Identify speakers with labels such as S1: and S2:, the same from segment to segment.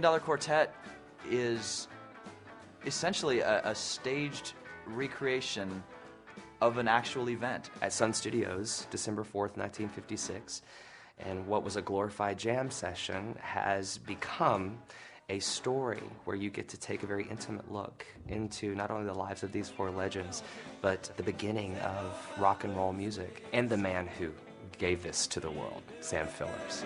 S1: Million Quartet is essentially a staged recreation of an actual event.
S2: At Sun Studios, December 4th, 1956, and what was a glorified jam session has become a story where you get to take a very intimate look into not only the lives of these four legends, but the beginning of rock and roll music and the man who gave this to the world, Sam Phillips.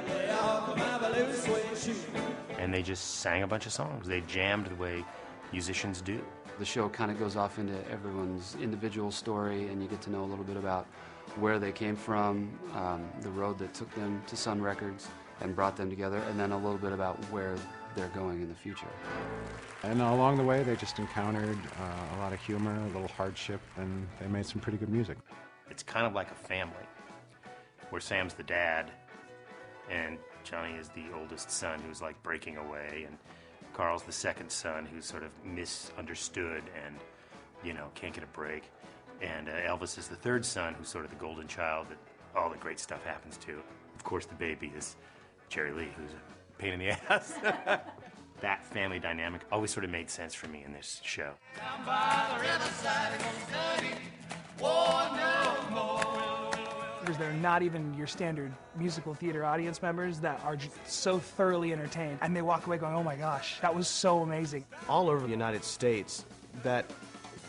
S3: And they just sang a bunch of songs. They jammed the way musicians do.
S4: The show kind of goes off into everyone's individual story, and you get to know a little bit about where they came from, the road that took them to Sun Records and brought them together, and then a little bit about where they're going in the future.
S5: And along the way, they just encountered a lot of humor, a little hardship, and they made some pretty good music.
S3: It's kind of like a family, where Sam's the dad, and Johnny is the oldest son who's like breaking away, and Carl's the second son who's sort of misunderstood and, you know, can't get a break. And Elvis is the third son who's sort of the golden child that all the great stuff happens to. Of course, the baby is Jerry Lee, who's a pain in the ass. That family dynamic always sort of made sense for me in this show.
S6: Down by the riverside, it goes dirty. War no more.
S7: Because they're not even your standard musical theater audience members that are just so thoroughly entertained, and they walk away going, oh my gosh, that was so amazing.
S8: All over the United States, that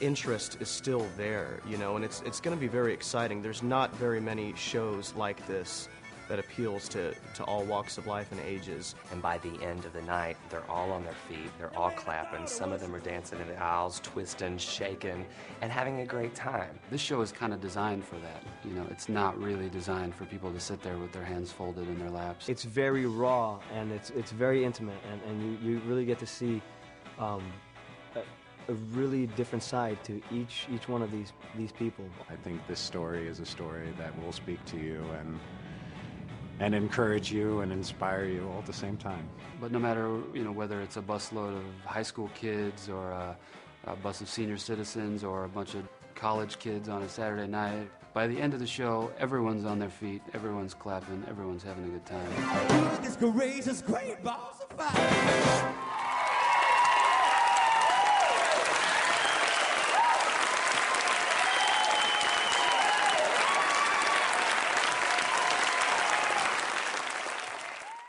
S8: interest is still there, you know, and it's going to be very exciting. There's not very many shows like this that appeals to all walks of life and ages.
S2: And by the end of the night, they're all on their feet, they're all clapping, some of them are dancing in the aisles, twisting, shaking, and having a great time.
S4: This show is kind of designed for that. You know, it's not really designed for people to sit there with their hands folded in their laps.
S9: It's very raw, and it's very intimate, and you really get to see a really different side to each one of these people.
S5: I think this story is a story that will speak to you and encourage you and inspire you all at the same time.
S4: But no matter, you know, whether it's a busload of high school kids or a bus of senior citizens or a bunch of college kids on a Saturday night, by the end of the show, everyone's on their feet, everyone's clapping, everyone's having a good time.
S6: Music is courageous, great balls of fire.